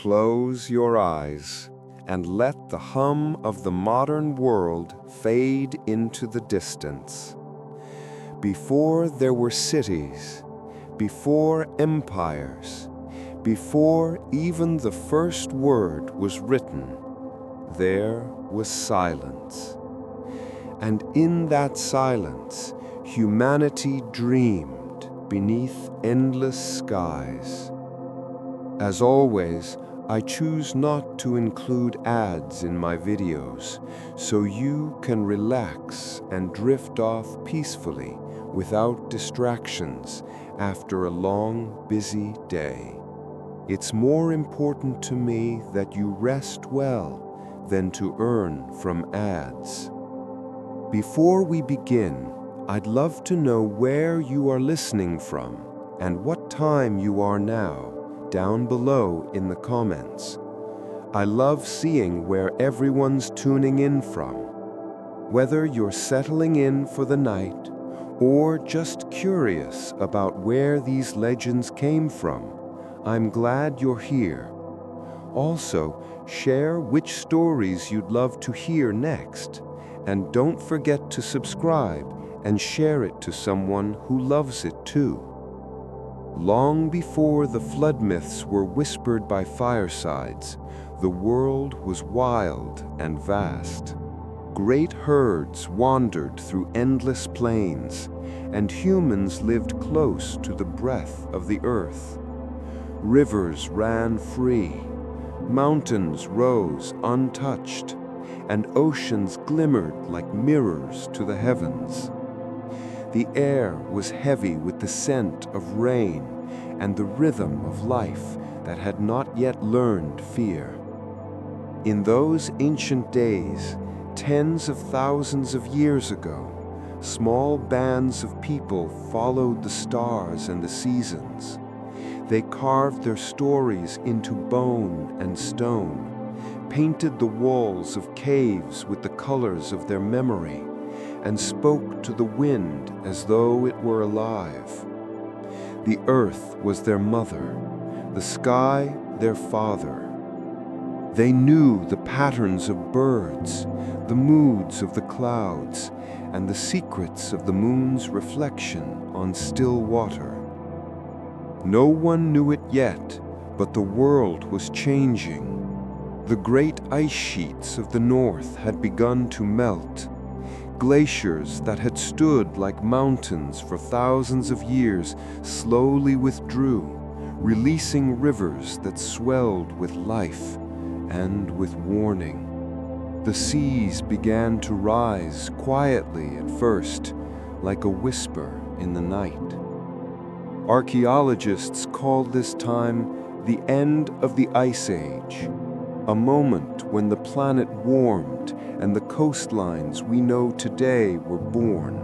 Close your eyes and let the hum of the modern world fade into the distance. Before there were cities, before empires, before even the first word was written, there was silence. And in that silence, humanity dreamed beneath endless skies. As always, I choose not to include ads in my videos, so you can relax and drift off peacefully without distractions after a long, busy day. It's more important to me that you rest well than to earn from ads. Before we begin, I'd love to know where you are listening from and what time you are now, down below in the comments. I love seeing where everyone's tuning in from. Whether you're settling in for the night or just curious about where these legends came from, I'm glad you're here. Also, share which stories you'd love to hear next, and don't forget to subscribe and share it to someone who loves it too. Long before the flood myths were whispered by firesides, the world was wild and vast. Great herds wandered through endless plains, and humans lived close to the breath of the earth. Rivers ran free, mountains rose untouched, and oceans glimmered like mirrors to the heavens. The air was heavy with the scent of rain and the rhythm of life that had not yet learned fear. In those ancient days, tens of thousands of years ago, small bands of people followed the stars and the seasons. They carved their stories into bone and stone, painted the walls of caves with the colors of their memory, and spoke to the wind as though it were alive. The earth was their mother, the sky their father. They knew the patterns of birds, the moods of the clouds, and the secrets of the moon's reflection on still water. No one knew it yet, but the world was changing. The great ice sheets of the north had begun to melt. Glaciers that had stood like mountains for thousands of years slowly withdrew, releasing rivers that swelled with life and with warning. The seas began to rise quietly at first, like a whisper in the night. Archaeologists called this time the end of the Ice Age, a moment when the planet warmed and the coastlines we know today were born.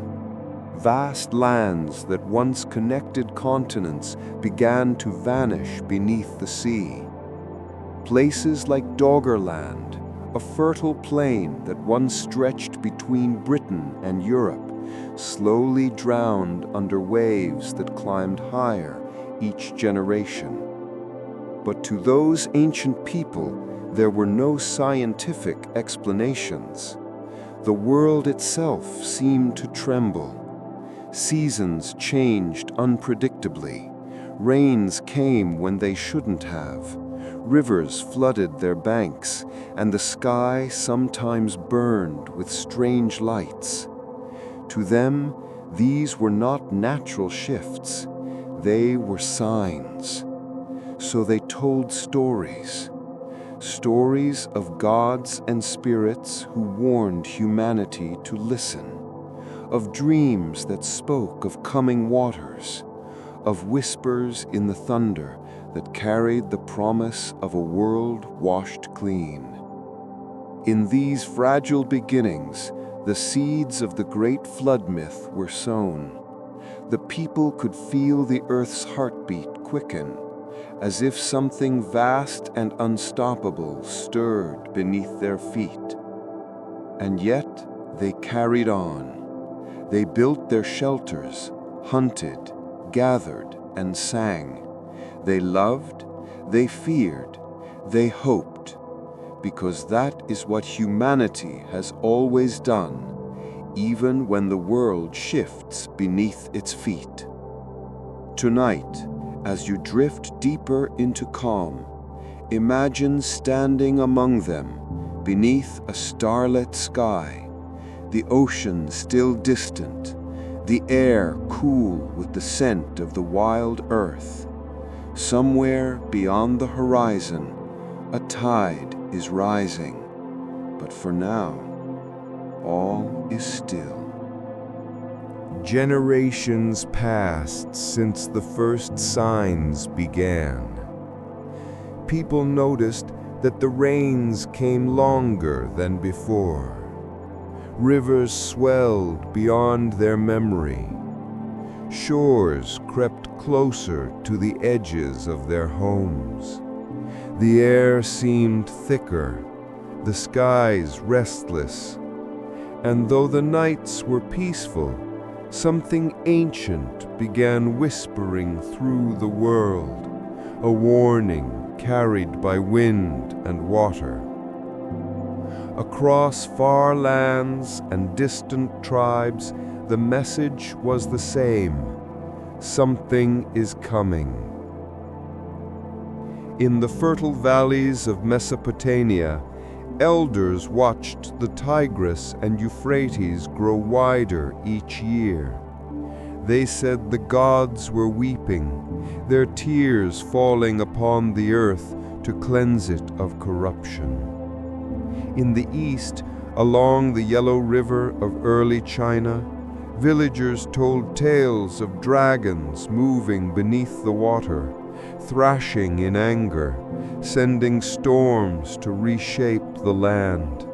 Vast lands that once connected continents began to vanish beneath the sea. Places like Doggerland, a fertile plain that once stretched between Britain and Europe, slowly drowned under waves that climbed higher each generation. But to those ancient people, there were no scientific explanations. The world itself seemed to tremble. Seasons changed unpredictably. Rains came when they shouldn't have. Rivers flooded their banks, and the sky sometimes burned with strange lights. To them, these were not natural shifts. They were signs. So they told stories. Stories of gods and spirits who warned humanity to listen, of dreams that spoke of coming waters, of whispers in the thunder that carried the promise of a world washed clean. In these fragile beginnings, the seeds of the great flood myth were sown. The people could feel the earth's heartbeat quicken, as if something vast and unstoppable stirred beneath their feet. And yet they carried on. They built their shelters, hunted, gathered, and sang. They loved, they feared, They hoped, because that is what humanity has always done, even when the world shifts beneath its feet. Tonight, as you drift deeper into calm, imagine standing among them, beneath a starlit sky, the ocean still distant, the air cool with the scent of the wild earth. Somewhere beyond the horizon, a tide is rising, but for now, all is still. Generations passed since the first signs began. People noticed that the rains came longer than before. Rivers swelled beyond their memory. Shores crept closer to the edges of their homes. The air seemed thicker, the skies restless, and though the nights were peaceful, something ancient began whispering through the world, a warning carried by wind and water. Across far lands and distant tribes, the message was the same: something is coming. In the fertile valleys of Mesopotamia, elders watched the Tigris and Euphrates grow wider each year. They said the gods were weeping, their tears falling upon the earth to cleanse it of corruption. In the east, along the Yellow River of early China, villagers told tales of dragons moving beneath the water, thrashing in anger, sending storms to reshape the land.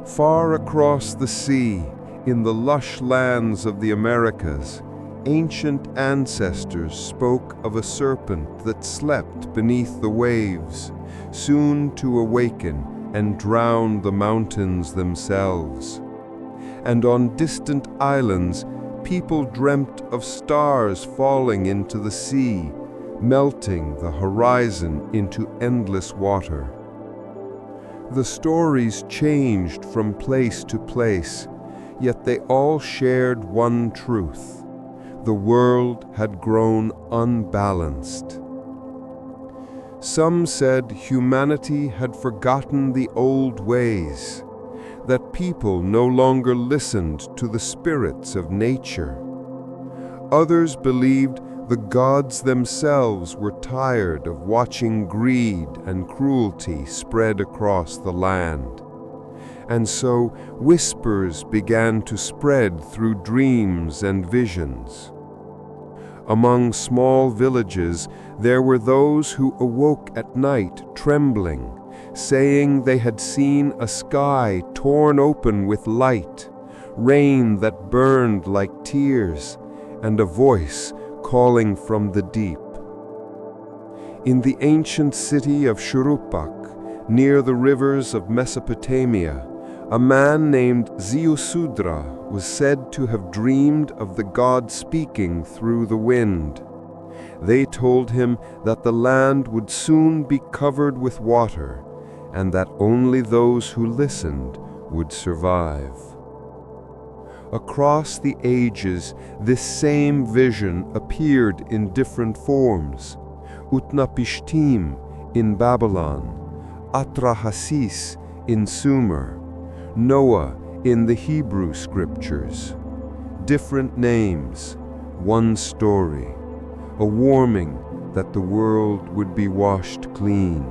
Far across the sea, in the lush lands of the Americas, ancient ancestors spoke of a serpent that slept beneath the waves, soon to awaken and drown the mountains themselves. And on distant islands, people dreamt of stars falling into the sea, melting the horizon into endless water. The stories changed from place to place, yet they all shared one truth: the world had grown unbalanced. Some said humanity had forgotten the old ways, that people no longer listened to the spirits of nature. Others believed the gods themselves were tired of watching greed and cruelty spread across the land. And so whispers began to spread through dreams and visions. Among small villages, there were those who awoke at night trembling, saying they had seen a sky torn open with light, rain that burned like tears, and a voice calling from the deep. In the ancient city of Shuruppak, near the rivers of Mesopotamia, a man named Ziusudra was said to have dreamed of the god speaking through the wind. They told him that the land would soon be covered with water, and that only those who listened would survive. Across the ages, this same vision appeared in different forms: Utnapishtim in Babylon, Atrahasis in Sumer, Noah in the Hebrew scriptures. Different names, one story, a warning that the world would be washed clean.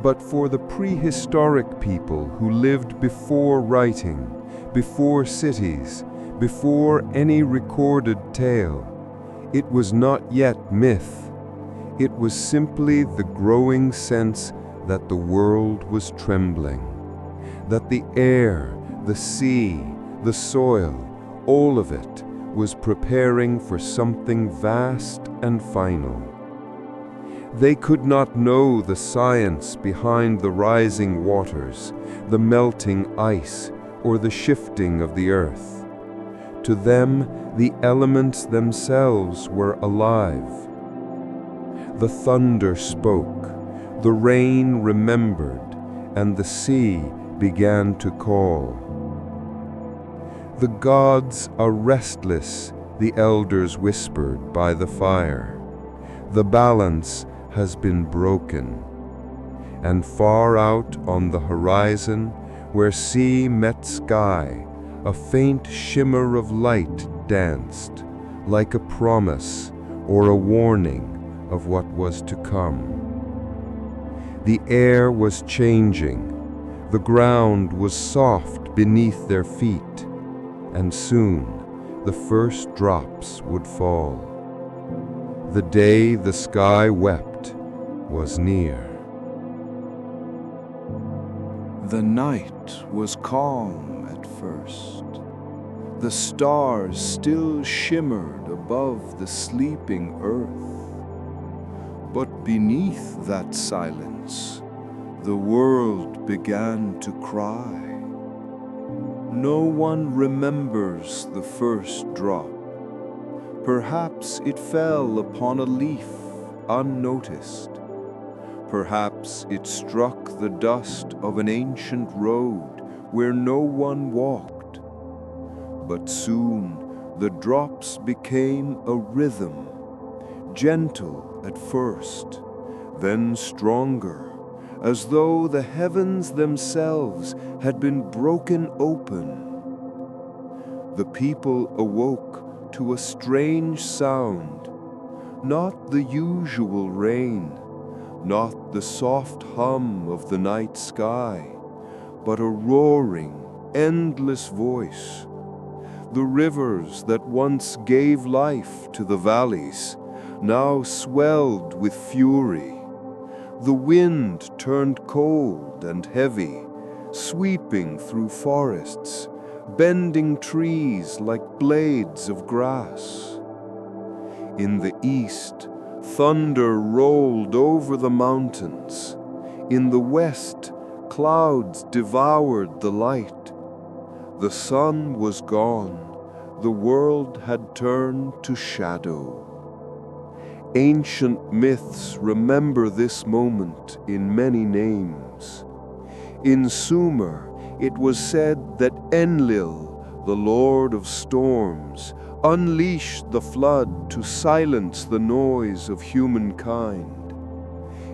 But for the prehistoric people who lived before writing, before cities, before any recorded tale, it was not yet myth. It was simply the growing sense that the world was trembling, that the air, the sea, the soil, all of it was preparing for something vast and final. They could not know the science behind the rising waters, the melting ice, or the shifting of the earth. To them, the elements themselves were alive. The thunder spoke, the rain remembered, and the sea began to call. The gods are restless, the elders whispered by the fire. The balance has been broken. And far out on the horizon, where sea met sky, a faint shimmer of light danced, like a promise or a warning of what was to come. The air was changing, the ground was soft beneath their feet, and soon the first drops would fall. The day the sky wept was near. The night was calm at first. The stars still shimmered above the sleeping earth. But beneath that silence, the world began to cry. No one remembers the first drop. Perhaps it fell upon a leaf unnoticed. Perhaps it struck the dust of an ancient road where no one walked. But soon the drops became a rhythm, gentle at first, then stronger, as though the heavens themselves had been broken open. The people awoke to a strange sound, not the usual rain, not the soft hum of the night sky, but a roaring, endless voice. The rivers that once gave life to the valleys now swelled with fury. The wind turned cold and heavy, sweeping through forests, bending trees like blades of grass. In the east, thunder rolled over the mountains. In the west, clouds devoured the light. The sun was gone. The world had turned to shadow. Ancient myths remember this moment in many names. In Sumer, it was said that Enlil, the lord of storms, unleashed the flood to silence the noise of humankind.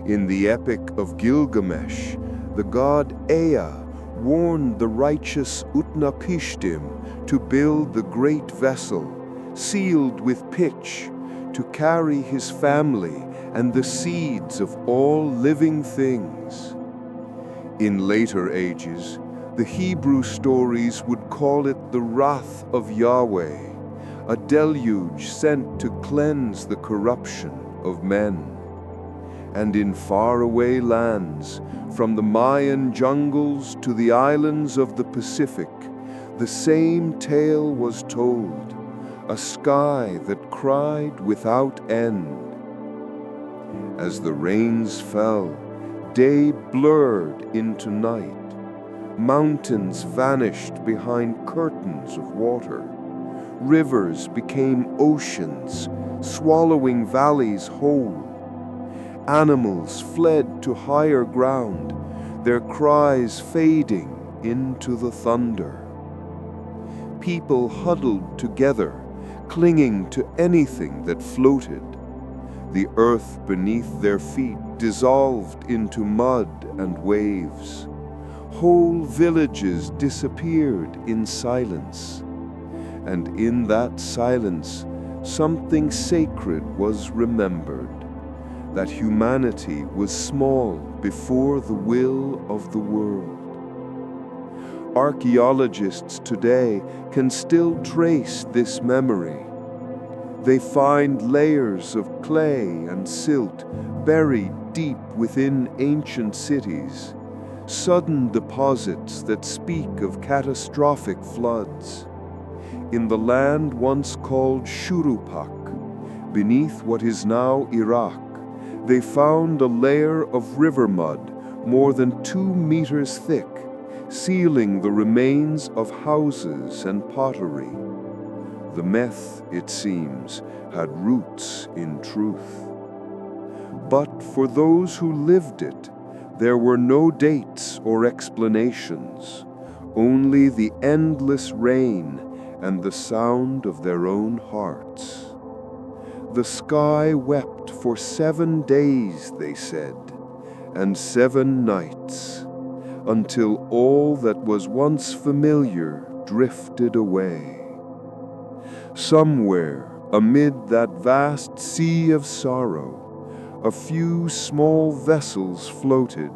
In the epic of Gilgamesh, the god Ea warned the righteous Utnapishtim to build the great vessel, sealed with pitch, to carry his family and the seeds of all living things. In later ages, the Hebrew stories would call it the wrath of Yahweh, a deluge sent to cleanse the corruption of men. And in faraway lands, from the Mayan jungles to the islands of the Pacific, the same tale was told, a sky that cried without end. As the rains fell, day blurred into night. Mountains vanished behind curtains of water. Rivers became oceans, swallowing valleys whole. Animals fled to higher ground, their cries fading into the thunder. People huddled together, clinging to anything that floated. The earth beneath their feet dissolved into mud and waves. Whole villages disappeared in silence. And in that silence, something sacred was remembered, that humanity was small before the will of the world. Archaeologists today can still trace this memory. They find layers of clay and silt buried deep within ancient cities, sudden deposits that speak of catastrophic floods. In the land once called Shurupak, beneath what is now Iraq, they found a layer of river mud more than 2 meters thick, sealing the remains of houses and pottery. The myth, it seems, had roots in truth. But for those who lived it, there were no dates or explanations, only the endless rain and the sound of their own hearts. The sky wept for 7 days, they said, and 7 nights, until all that was once familiar drifted away. Somewhere amid that vast sea of sorrow, a few small vessels floated,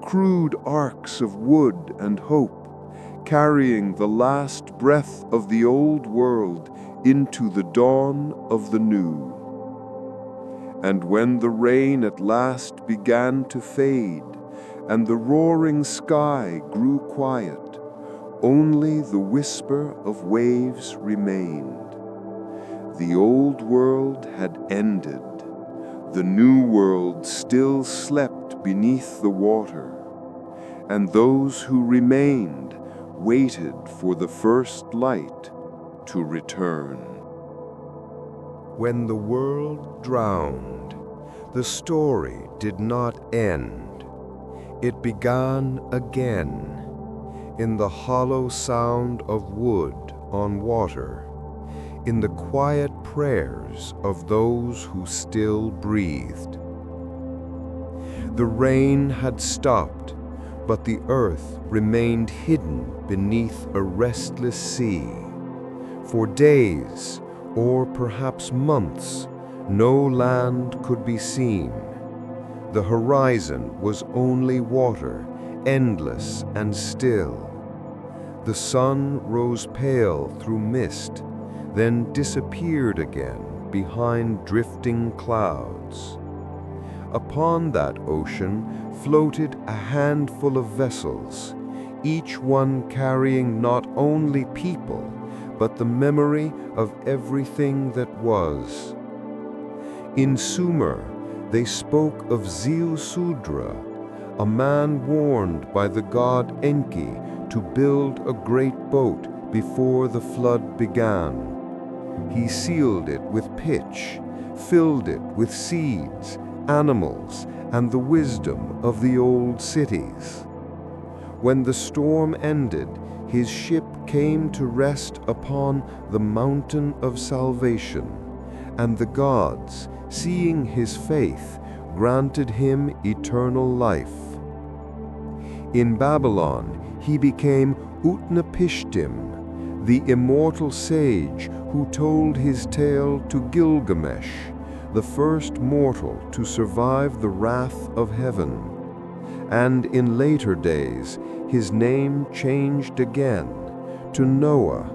crude arcs of wood and hope, carrying the last breath of the old world into the dawn of the new. And when the rain at last began to fade, and the roaring sky grew quiet, only the whisper of waves remained. The old world had ended. The new world still slept beneath the water, and those who remained waited for the first light to return. When the world drowned, the story did not end. It began again, in the hollow sound of wood on water, in the quiet prayers of those who still breathed. The rain had stopped, but the earth remained hidden beneath a restless sea. For days, or perhaps months, no land could be seen. The horizon was only water, endless and still. The sun rose pale through mist, then disappeared again behind drifting clouds. Upon that ocean floated a handful of vessels, each one carrying not only people, but the memory of everything that was. In Sumer, they spoke of Ziusudra, a man warned by the god Enki to build a great boat before the flood began. He sealed it with pitch, filled it with seeds, animals, and the wisdom of the old cities. When the storm ended, his ship came to rest upon the mountain of salvation, and the gods, seeing his faith, granted him eternal life. In Babylon, he became Utnapishtim, the immortal sage who told his tale to Gilgamesh, the first mortal to survive the wrath of heaven. And in later days, his name changed again to Noah,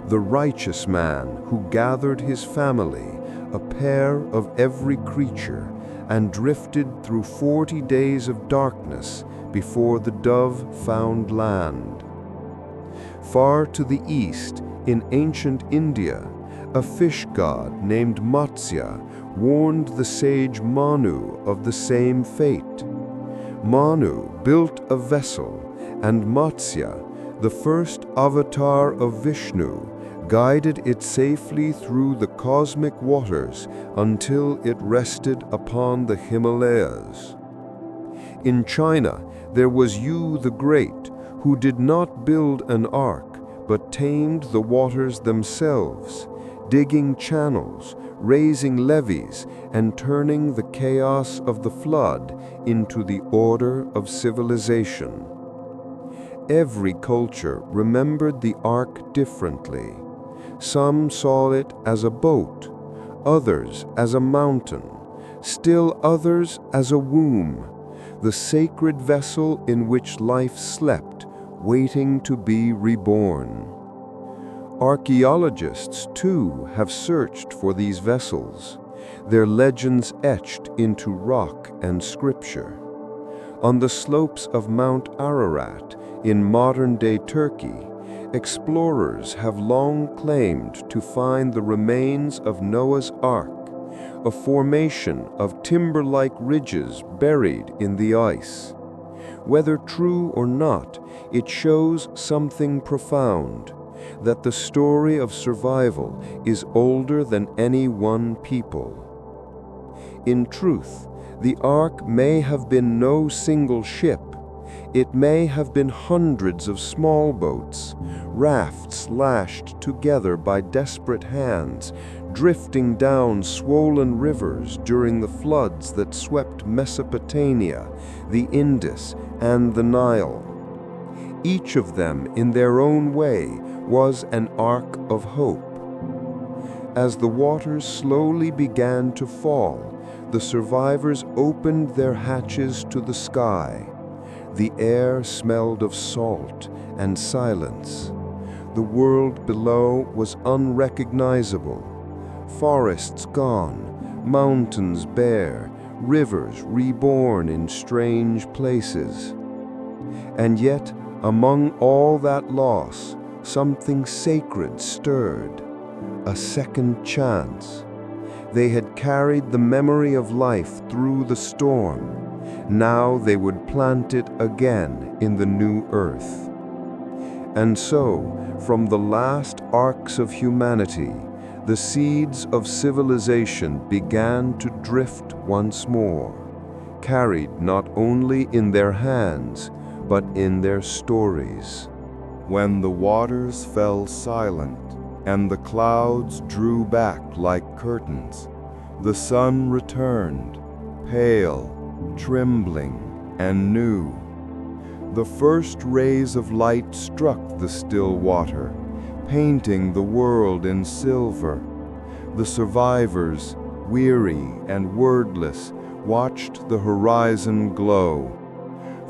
the righteous man who gathered his family, a pair of every creature, and drifted through 40 days of darkness before the dove found land. Far to the east, in ancient India, a fish god named Matsya warned the sage Manu of the same fate. Manu built a vessel, and Matsya, the first avatar of Vishnu, guided it safely through the cosmic waters until it rested upon the Himalayas. In China, there was Yu the Great, who did not build an ark, but tamed the waters themselves, digging channels, raising levees, and turning the chaos of the flood into the order of civilization. Every culture remembered the ark differently. Some saw it as a boat, others as a mountain, still others as a womb, the sacred vessel in which life slept, waiting to be reborn. Archaeologists, too, have searched for these vessels, their legends etched into rock and scripture. On the slopes of Mount Ararat, in modern-day Turkey, explorers have long claimed to find the remains of Noah's Ark, a formation of timber-like ridges buried in the ice. Whether true or not, it shows something profound, that the story of survival is older than any one people. In truth, The ark may have been no single ship. It may have been hundreds of small boats, rafts lashed together by desperate hands, drifting down swollen rivers during the floods that swept Mesopotamia, the Indus, and the Nile. Each of them, in their own way, was an ark of hope. As the waters slowly began to fall, the survivors opened their hatches to the sky. The air smelled of salt and silence. The world below was unrecognizable. Forests gone, mountains bare, rivers reborn in strange places. And yet, among all that loss, something sacred stirred. A second chance. They had carried the memory of life through the storm. Now they would plant it again in the new earth. And so, from the last arcs of humanity, the seeds of civilization began to drift once more, carried not only in their hands, but in their stories. When the waters fell silent, and the clouds drew back like curtains, the sun returned, pale, trembling, and new. The first rays of light struck the still water, painting the world in silver. The survivors, weary and wordless, watched the horizon glow.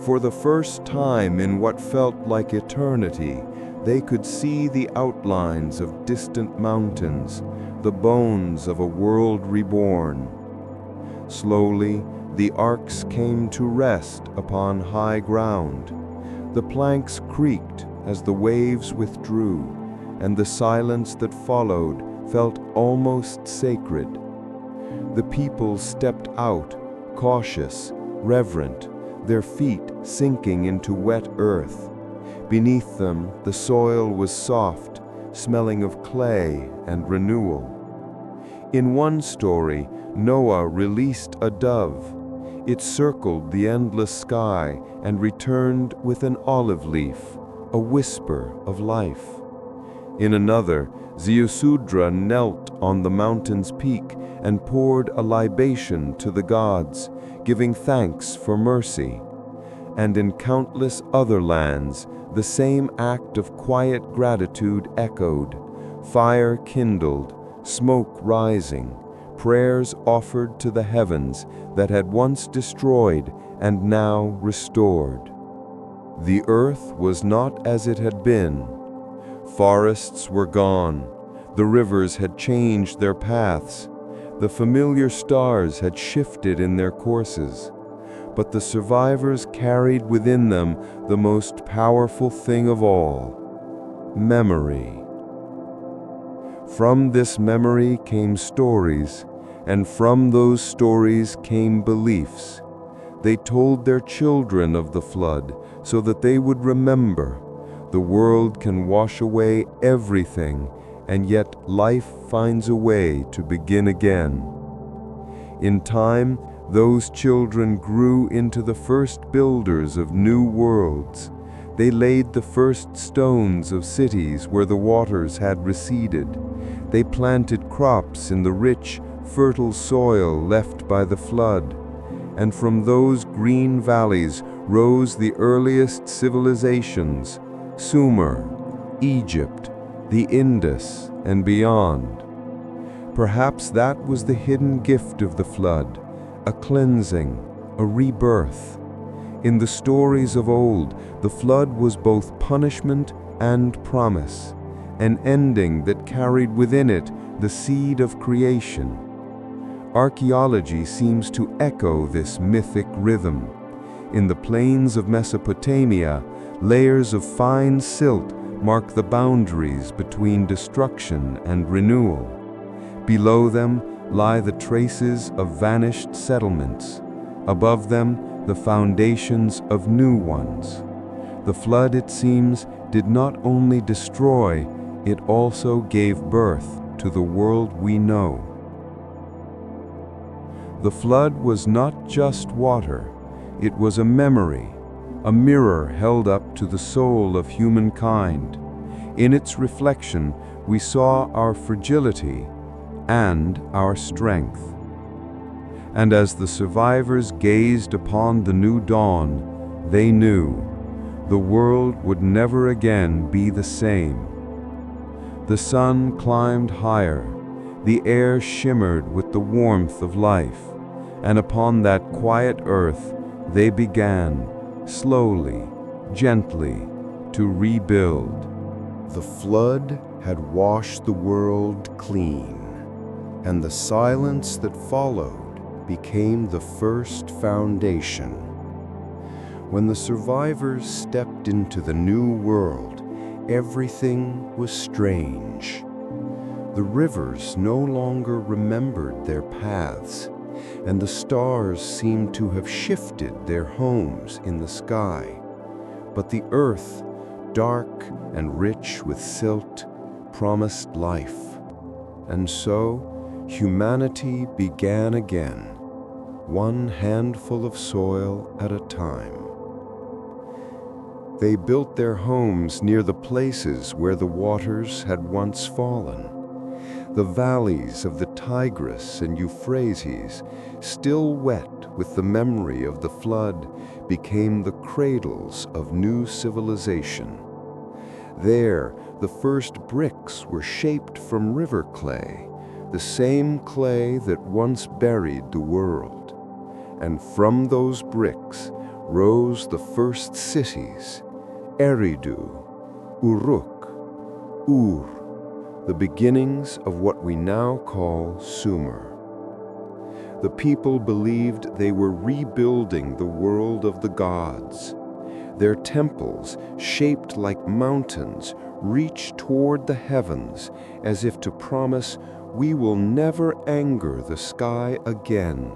For the first time in what felt like eternity, they could see the outlines of distant mountains, the bones of a world reborn. Slowly, the arks came to rest upon high ground. The planks creaked as the waves withdrew, and the silence that followed felt almost sacred. The people stepped out, cautious, reverent, their feet sinking into wet earth. Beneath them, the soil was soft, smelling of clay and renewal. In one story, Noah released a dove. It circled the endless sky and returned with an olive leaf, a whisper of life. In another, Ziusudra knelt on the mountain's peak and poured a libation to the gods, giving thanks for mercy. And in countless other lands, the same act of quiet gratitude echoed, fire kindled, smoke rising, prayers offered to the heavens that had once destroyed and now restored. The earth was not as it had been. Forests were gone, the rivers had changed their paths, the familiar stars had shifted in their courses. But the survivors carried within them the most powerful thing of all, memory. From this memory came stories, and from those stories came beliefs. They told their children of the flood so that they would remember. The world can wash away everything, and yet life finds a way to begin again. In time, those children grew into the first builders of new worlds. They laid the first stones of cities where the waters had receded. They planted crops in the rich, fertile soil left by the flood. And from those green valleys rose the earliest civilizations, Sumer, Egypt, the Indus, and beyond. Perhaps that was the hidden gift of the flood, a cleansing, a rebirth. In the stories of old, the flood was both punishment and promise, an ending that carried within it the seed of creation. Archaeology seems to echo this mythic rhythm. In the plains of Mesopotamia, layers of fine silt mark the boundaries between destruction and renewal. Below them lie the traces of vanished settlements. Above them, the foundations of new ones. The flood, it seems, did not only destroy, it also gave birth to the world we know. The flood was not just water, it was a memory, a mirror held up to the soul of humankind. In its reflection, we saw our fragility and our strength. And as the survivors gazed upon the new dawn, they knew the world would never again be the same. The sun climbed higher, the air shimmered with the warmth of life, and upon that quiet earth they began, slowly, gently, to rebuild. The flood had washed the world clean, and the silence that followed became the first foundation. When the survivors stepped into the new world, everything was strange. The rivers no longer remembered their paths, and the stars seemed to have shifted their homes in the sky. But the earth, dark and rich with silt, promised life. And so, humanity began again, one handful of soil at a time. They built their homes near the places where the waters had once fallen. The valleys of the Tigris and Euphrates, still wet with the memory of the flood, became the cradles of new civilization. There, the first bricks were shaped from river clay, the same clay that once buried the world. And from those bricks rose the first cities, Eridu, Uruk, Ur, the beginnings of what we now call Sumer. The people believed they were rebuilding the world of the gods. Their temples, shaped like mountains, reached toward the heavens as if to promise, "We will never anger the sky again."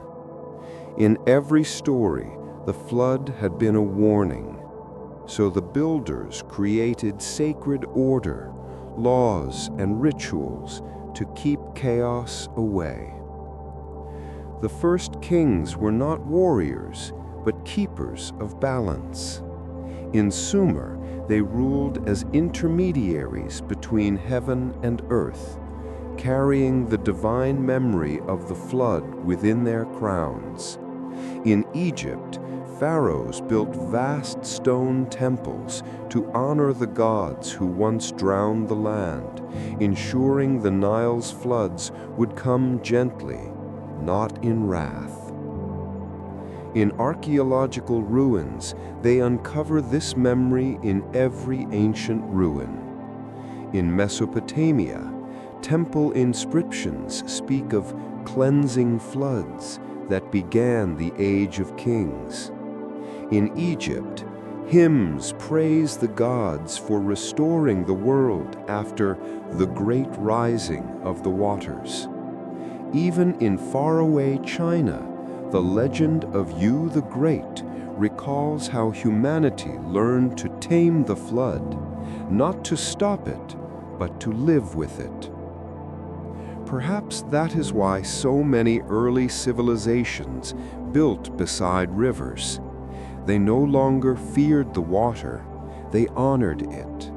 In every story, the flood had been a warning. So the builders created sacred order, laws and rituals to keep chaos away. The first kings were not warriors, but keepers of balance. In Sumer, they ruled as intermediaries between heaven and earth, carrying the divine memory of the flood within their crowns. In Egypt, pharaohs built vast stone temples to honor the gods who once drowned the land, ensuring the Nile's floods would come gently, not in wrath. In archaeological ruins, they uncover this memory in every ancient ruin. In Mesopotamia, temple inscriptions speak of cleansing floods that began the Age of Kings. In Egypt, hymns praise the gods for restoring the world after the great rising of the waters. Even in faraway China, the legend of Yu the Great recalls how humanity learned to tame the flood, not to stop it, but to live with it. Perhaps that is why so many early civilizations built beside rivers. They no longer feared the water, they honored it.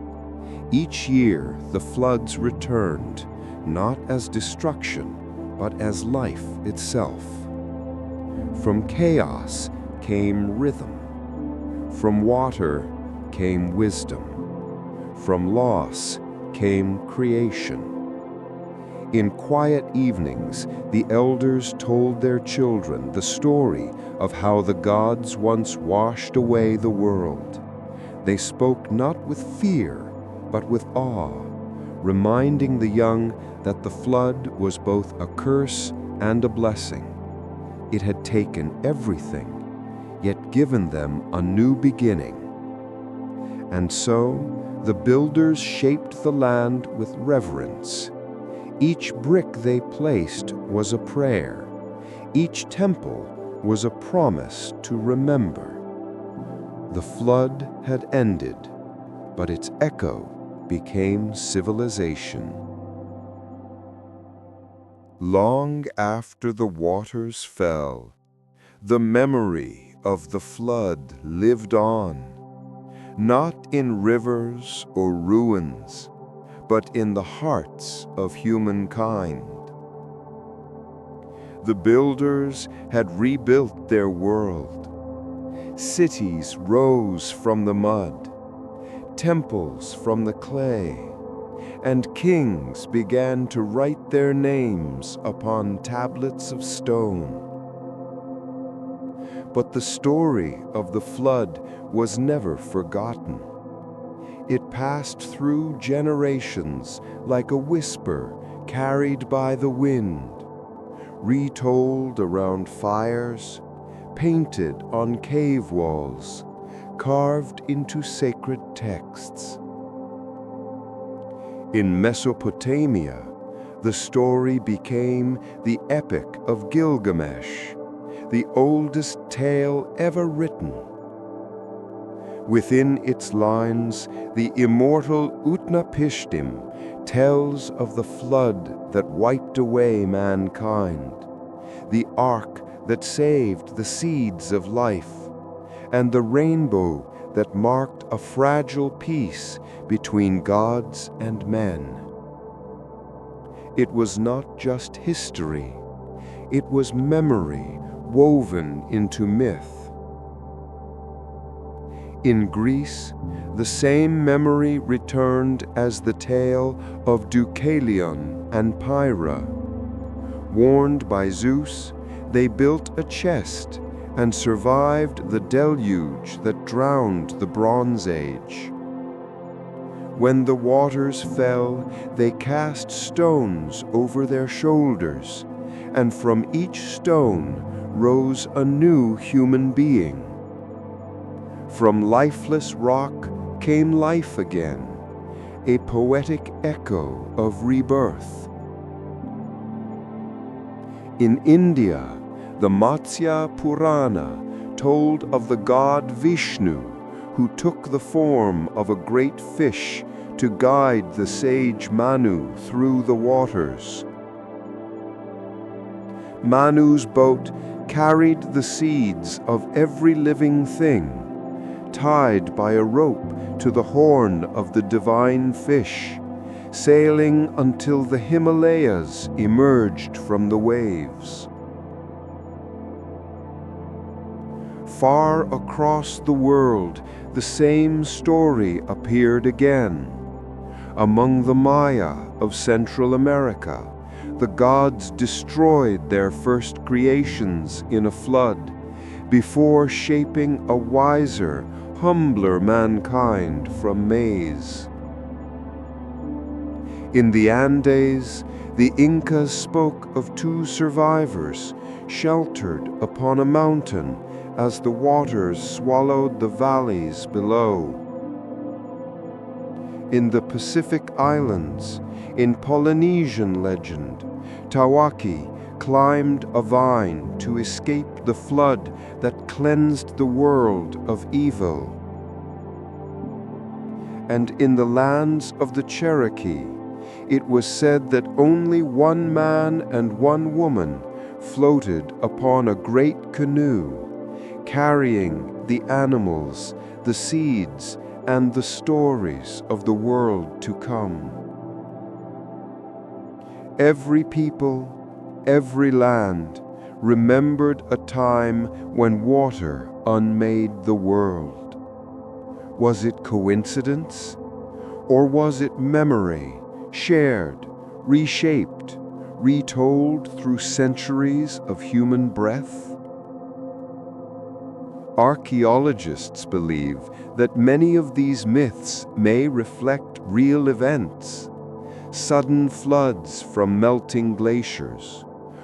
Each year, the floods returned, not as destruction, but as life itself. From chaos came rhythm. From water came wisdom. From loss came creation. In quiet evenings, the elders told their children the story of how the gods once washed away the world. They spoke not with fear, but with awe, reminding the young that the flood was both a curse and a blessing. It had taken everything, yet given them a new beginning. And so, the builders shaped the land with reverence. Each brick they placed was a prayer. Each temple was a promise to remember. The flood had ended, but its echo became civilization. Long after the waters fell, the memory of the flood lived on, not in rivers or ruins, but in the hearts of humankind. The builders had rebuilt their world. Cities rose from the mud, temples from the clay, and kings began to write their names upon tablets of stone. But the story of the flood was never forgotten. It passed through generations like a whisper carried by the wind, retold around fires, painted on cave walls, carved into sacred texts. In Mesopotamia, the story became the Epic of Gilgamesh, the oldest tale ever written. Within its lines, the immortal Utnapishtim tells of the flood that wiped away mankind, the ark that saved the seeds of life, and the rainbow that marked a fragile peace between gods and men. It was not just history, it was memory woven into myth. In Greece, the same memory returned as the tale of Deucalion and Pyrrha. Warned by Zeus, they built a chest and survived the deluge that drowned the Bronze Age. When the waters fell, they cast stones over their shoulders, and from each stone rose a new human being. From lifeless rock came life again, a poetic echo of rebirth. In India, the Matsya Purana told of the god Vishnu, who took the form of a great fish to guide the sage Manu through the waters. Manu's boat carried the seeds of every living thing, tied by a rope to the horn of the divine fish, sailing until the Himalayas emerged from the waves. Far across the world, the same story appeared again. Among the Maya of Central America, the gods destroyed their first creations in a flood, before shaping a wiser, humbler mankind from maize. In the Andes, the Incas spoke of two survivors sheltered upon a mountain as the waters swallowed the valleys below. In the Pacific Islands, in Polynesian legend, Tawaki climbed a vine to escape the flood that cleansed the world of evil. And in the lands of the Cherokee, it was said that only one man and one woman floated upon a great canoe, carrying the animals, the seeds, and the stories of the world to come. Every people, every land remembered a time when water unmade the world. Was it coincidence? Or was it memory, shared, reshaped, retold through centuries of human breath? Archaeologists believe that many of these myths may reflect real events: sudden floods from melting glaciers,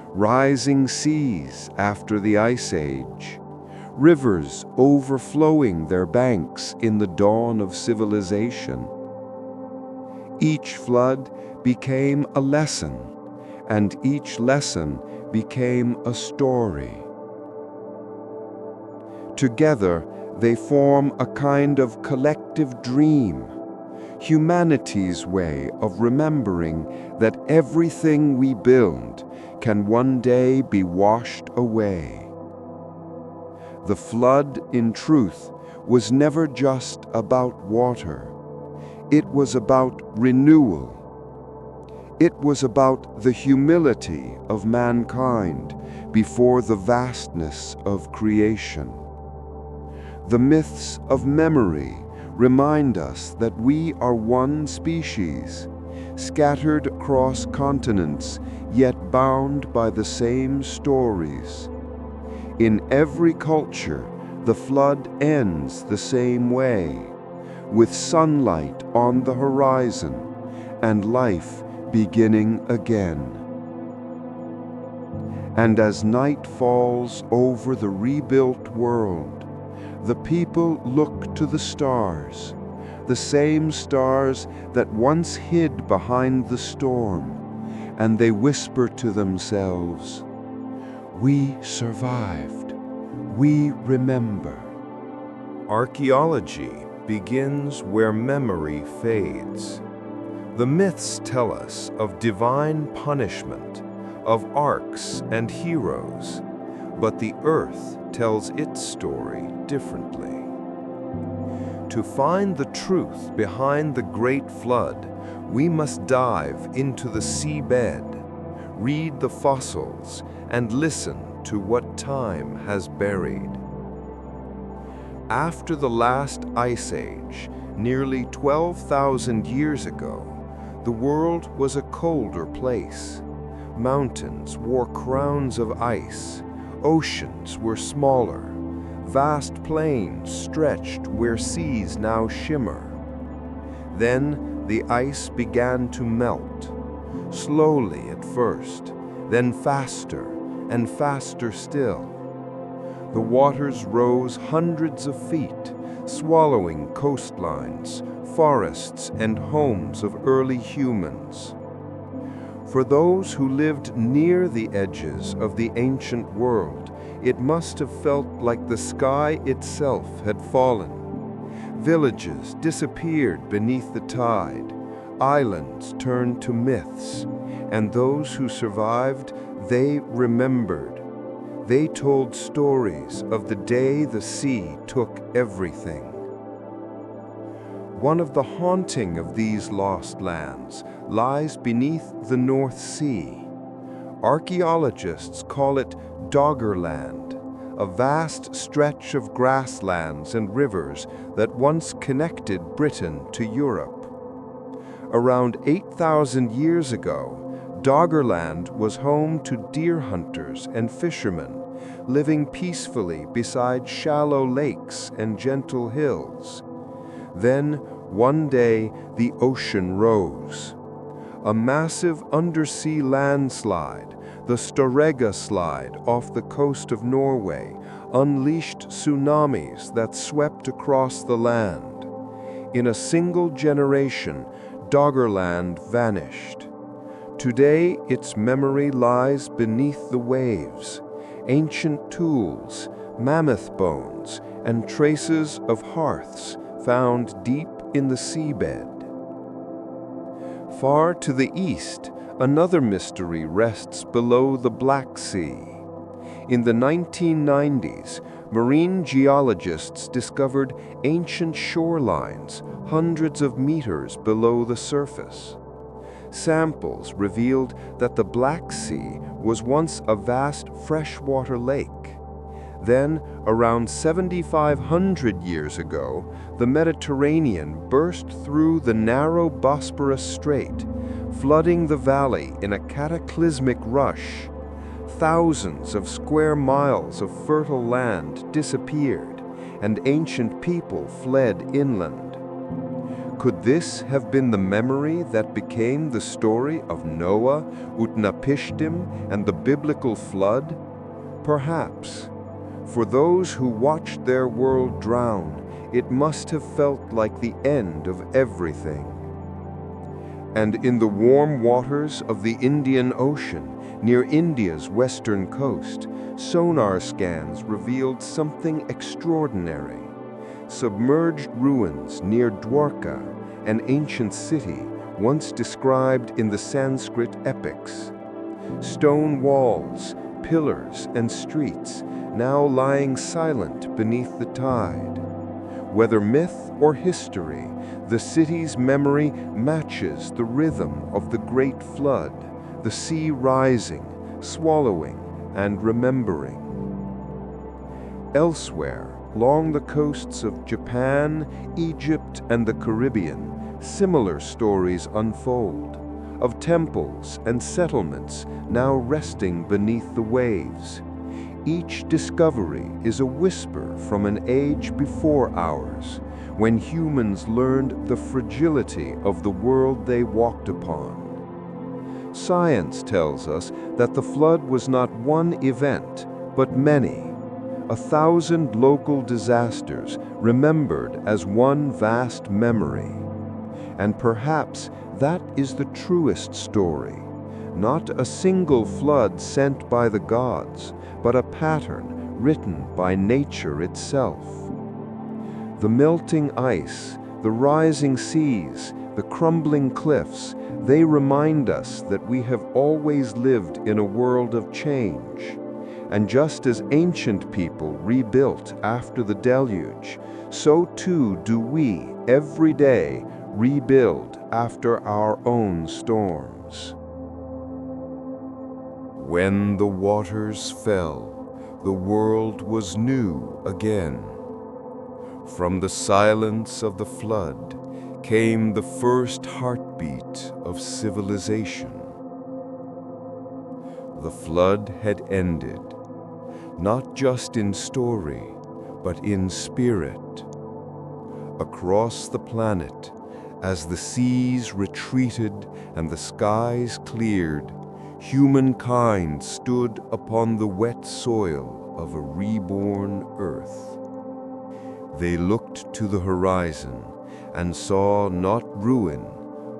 rising seas after the Ice Age, rivers overflowing their banks in the dawn of civilization. Each flood became a lesson, and each lesson became a story. Together, they form a kind of collective dream, humanity's way of remembering that everything we build can one day be washed away. The flood, in truth, was never just about water. It was about renewal. It was about the humility of mankind before the vastness of creation. The myths of memory remind us that we are one species, scattered across continents, yet bound by the same stories. In every culture, the flood ends the same way, with sunlight on the horizon and life beginning again. And as night falls over the rebuilt world, the people look to the stars, the same stars that once hid behind the storm, and they whisper to themselves, "We survived. We remember." Archaeology begins where memory fades. The myths tell us of divine punishment, of arcs and heroes, but the earth tells its story differently. To find the truth behind the Great Flood, we must dive into the seabed, read the fossils, and listen to what time has buried. After the last ice age, nearly 12,000 years ago, the world was a colder place. Mountains wore crowns of ice, oceans were smaller, vast plains stretched where seas now shimmer. Then the ice began to melt, slowly at first, then faster and faster still. The waters rose hundreds of feet, swallowing coastlines, forests, and homes of early humans. For those who lived near the edges of the ancient world, it must have felt like the sky itself had fallen. Villages disappeared beneath the tide, islands turned to myths, and those who survived, they remembered. They told stories of the day the sea took everything. One of the haunting of these lost lands lies beneath the North Sea. Archaeologists call it Doggerland, a vast stretch of grasslands and rivers that once connected Britain to Europe. Around 8,000 years ago, Doggerland was home to deer hunters and fishermen, living peacefully beside shallow lakes and gentle hills. Then, one day, the ocean rose. A massive undersea landslide, the Storegga Slide off the coast of Norway, unleashed tsunamis that swept across the land. In a single generation, Doggerland vanished. Today, its memory lies beneath the waves. Ancient tools, mammoth bones, and traces of hearths found deep in the seabed. Far to the east, another mystery rests below the Black Sea. In the 1990s, marine geologists discovered ancient shorelines hundreds of meters below the surface. Samples revealed that the Black Sea was once a vast freshwater lake. Then, around 7,500 years ago, the Mediterranean burst through the narrow Bosporus Strait, flooding the valley in a cataclysmic rush. Thousands of square miles of fertile land disappeared, and ancient people fled inland. Could this have been the memory that became the story of Noah, Utnapishtim, and the biblical flood? Perhaps. For those who watched their world drown, it must have felt like the end of everything. And in the warm waters of the Indian Ocean, near India's western coast, sonar scans revealed something extraordinary. Submerged ruins near Dwarka, an ancient city once described in the Sanskrit epics. stone walls, pillars, and streets now lying silent beneath the tide. Whether myth or history, the city's memory matches the rhythm of the Great Flood, the sea rising, swallowing, and remembering. Elsewhere, along the coasts of Japan, Egypt, and the Caribbean, similar stories unfold, of temples and settlements now resting beneath the waves. Each discovery is a whisper from an age before ours, when humans learned the fragility of the world they walked upon. Science tells us that the flood was not one event, but many. 1,000 local disasters remembered as one vast memory. And perhaps that is the truest story. Not a single flood sent by the gods, but a pattern written by nature itself. The melting ice, the rising seas, the crumbling cliffs, they remind us that we have always lived in a world of change. And just as ancient people rebuilt after the deluge, so too do we, every day, rebuild after our own storms. When the waters fell, the world was new again. From the silence of the flood came the first heartbeat of civilization. The flood had ended, not just in story, but in spirit. Across the planet, as the seas retreated and the skies cleared, humankind stood upon the wet soil of a reborn earth. They looked to the horizon and saw not ruin,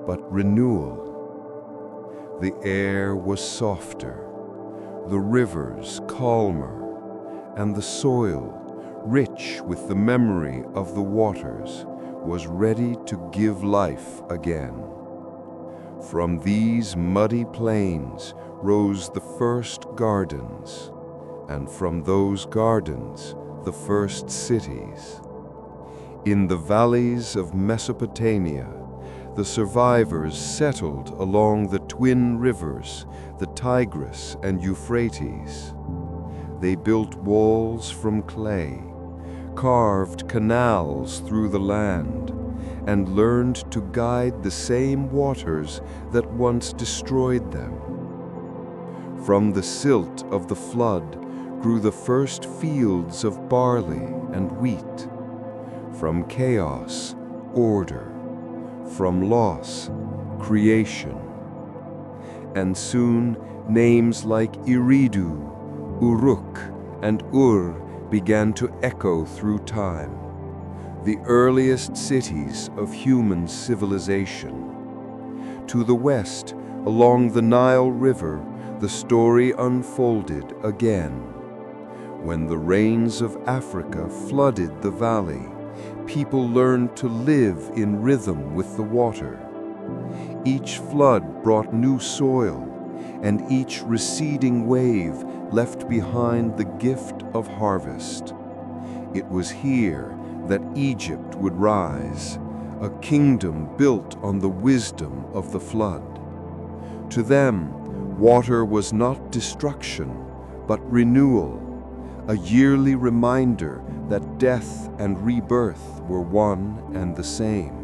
but renewal. The air was softer, the rivers calmer, and the soil, rich with the memory of the waters, was ready to give life again. From these muddy plains rose the first gardens, and from those gardens the first cities. In the valleys of Mesopotamia, the survivors settled along the twin rivers, the Tigris and Euphrates. They built walls from clay, carved canals through the land, and learned to guide the same waters that once destroyed them. From the silt of the flood grew the first fields of barley and wheat. From chaos, order. From loss, creation. And soon names like Eridu, Uruk, and Ur began to echo through time, the earliest cities of human civilization. To the west, along the Nile River, the story unfolded again. When the rains of Africa flooded the valley, people learned to live in rhythm with the water. Each flood brought new soil, and each receding wave left behind the gift of harvest. It was here that Egypt would rise, a kingdom built on the wisdom of the flood. To them, water was not destruction, but renewal, a yearly reminder that death and rebirth were one and the same.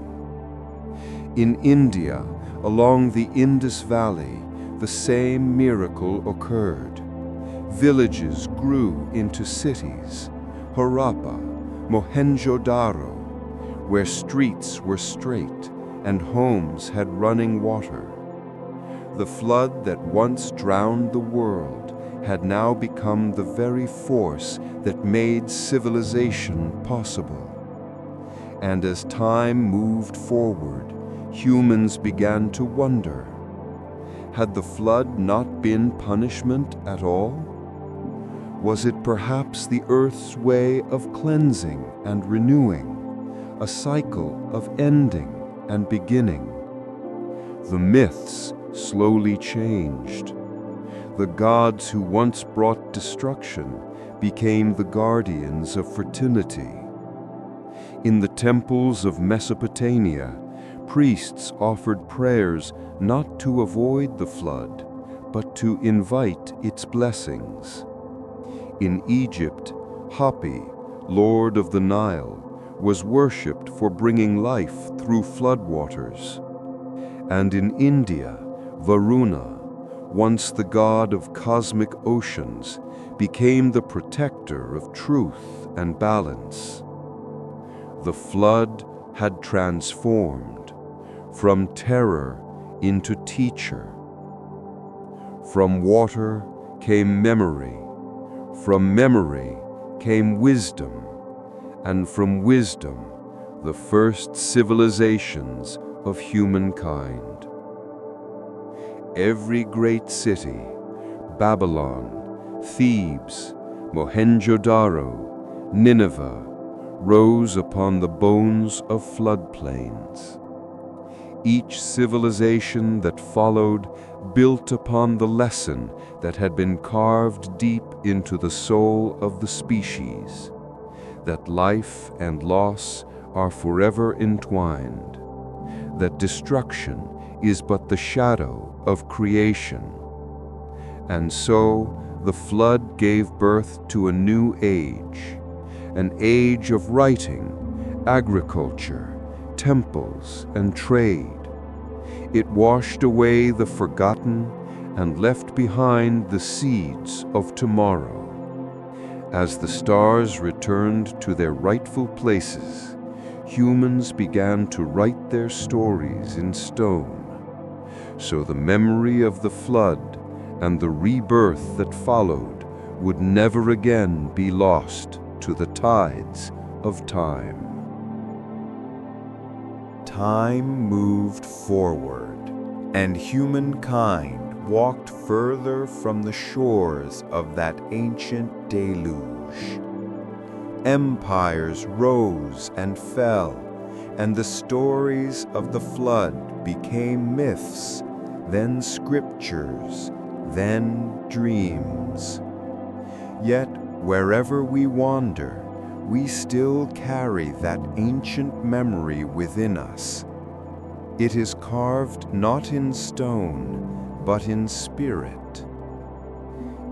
In India, along the Indus Valley, the same miracle occurred. Villages grew into cities, Harappa, Mohenjo-daro, where streets were straight and homes had running water. The flood that once drowned the world had now become the very force that made civilization possible. And as time moved forward, humans began to wonder, had the flood not been punishment at all? Was it perhaps the earth's way of cleansing and renewing, a cycle of ending and beginning? The myths slowly changed. The gods who once brought destruction became the guardians of fertility. In the temples of Mesopotamia, priests offered prayers not to avoid the flood, but to invite its blessings. In Egypt, Hapi, lord of the Nile, was worshipped for bringing life through floodwaters. And in India, Varuna, once the god of cosmic oceans, became the protector of truth and balance. The flood had transformed from terror into teacher. From water came memory, from memory came wisdom, and from wisdom the first civilizations of humankind. Every great city, Babylon, Thebes, Mohenjo-daro, Nineveh, rose upon the bones of floodplains. Each civilization that followed built upon the lesson that had been carved deep into the soul of the species, that life and loss are forever entwined, that destruction is but the shadow of creation. And so the flood gave birth to a new age, an age of writing, agriculture, temples, and trade. It washed away the forgotten and left behind the seeds of tomorrow. As the stars returned to their rightful places, humans began to write their stories in stone. So the memory of the flood and the rebirth that followed would never again be lost to the tides of time. Time moved forward, and humankind walked further from the shores of that ancient deluge. Empires rose and fell, and the stories of the flood became myths, then scriptures, then dreams. Yet, wherever we wander, we still carry that ancient memory within us. It is carved not in stone, but in spirit.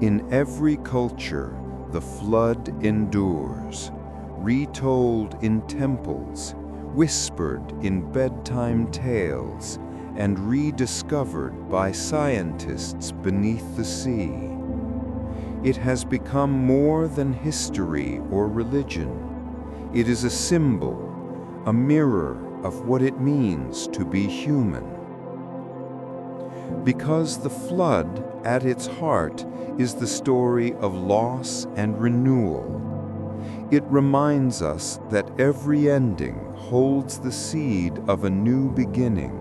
In every culture, the flood endures, retold in temples, whispered in bedtime tales, and rediscovered by scientists beneath the sea. It has become more than history or religion. It is a symbol, a mirror of what it means to be human. Because the flood, at its heart, is the story of loss and renewal. It reminds us that every ending holds the seed of a new beginning,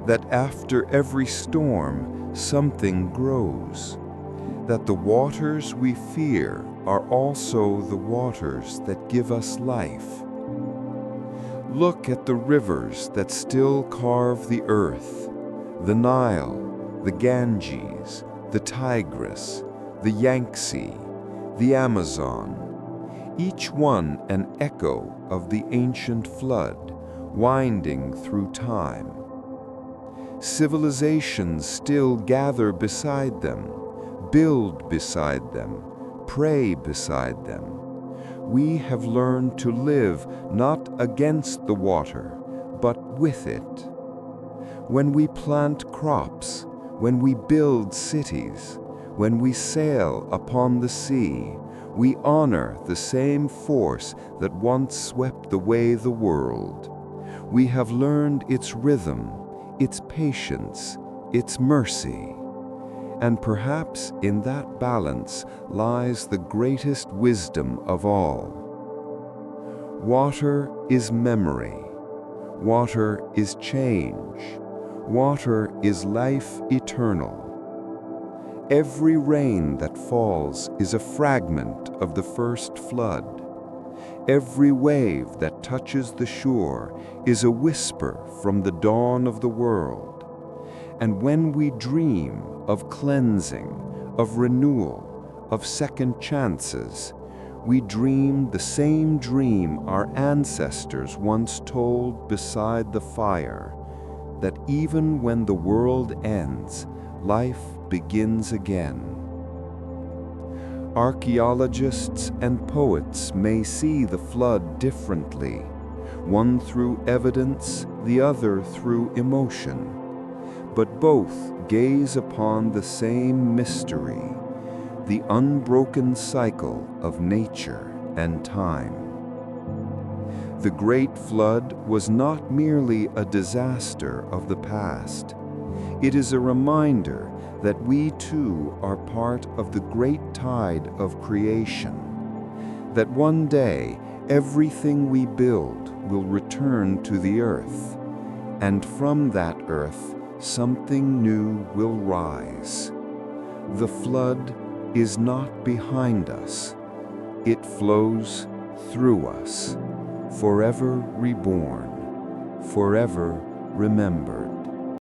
that after every storm, something grows, that the waters we fear are also the waters that give us life. Look at the rivers that still carve the earth: the Nile, the Ganges, the Tigris, the Yangtze, the Amazon, each one an echo of the ancient flood, winding through time. Civilizations still gather beside them, build beside them, pray beside them. We have learned to live not against the water, but with it. When we plant crops, when we build cities, when we sail upon the sea, we honor the same force that once swept away the world. We have learned its rhythm, its patience, its mercy. And perhaps in that balance lies the greatest wisdom of all. Water is memory. Water is change. Water is life eternal. Every rain that falls is a fragment of the first flood. Every wave that touches the shore is a whisper from the dawn of the world. And when we dream of cleansing, of renewal, of second chances. We dream the same dream our ancestors once told beside the fire, that even when the world ends, life begins again. Archaeologists and poets may see the flood differently, one through evidence, the other through emotion, but both gaze upon the same mystery, the unbroken cycle of nature and time. The Great Flood was not merely a disaster of the past. It is a reminder that we too are part of the great tide of creation, that one day everything we build will return to the earth, and from that earth something new will rise. The flood is not behind us. It flows through us, forever reborn, forever remembered.